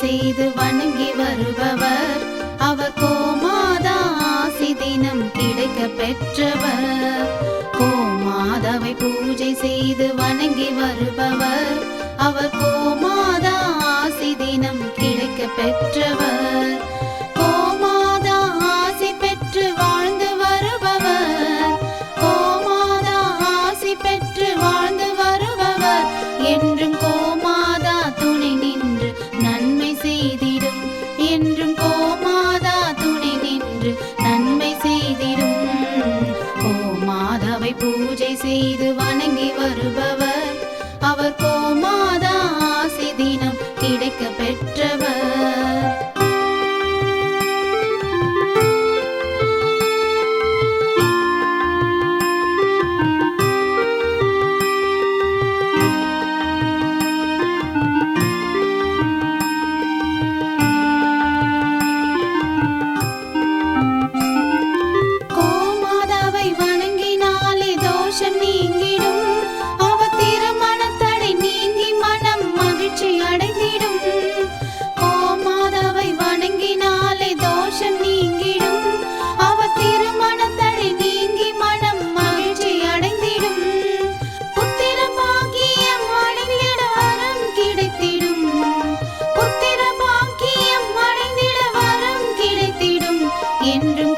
செய்து வணங்கி வருபவர் அவர் கோமாதா ஆசி தினம் கிடைக்க பெற்றவர். கோமாதாவை பூஜை செய்து வணங்கி வருபவர் அவர் கோமாதா ஆசி தினம் கிடைக்க பெற்றவர். கோமாதா ஆசி பெற்று வாழ்ந்து வருபவர் கோமாதா ஆசி பெற்று வாழ்ந்து வருபவர் என்றும் கோமாதா துணை நின்று நன்மை செய்திடும். என்றும் கோமாதா துணை நின்று நன்மை செய்திடும். கோமாதாவை பூஜை செய்து வணங்கி வருபவர் அவர் கோமாதா ஆசி தினம் கிடைக்க பெற்றவர். கோமாதாவை வணங்கினாலே தோஷம் நீங்கிடும். அவர் திருமணத்தடை நீங்கி மனம் மகிழ்ச்சி அடைந்திடும். கோமாதாவை வணங்கினாலே தோஷம் நீங்கிடும். அவர் திருமணத்தடை நீங்கி மனம் மகிழ்ச்சி அடைந்திடும். புத்திர பாக்கியம் அடைந்திட வரம் கிடைத்திடும். புத்திர பாக்கியம் அடைந்திட வரம் கிடைத்திடும். என்றும்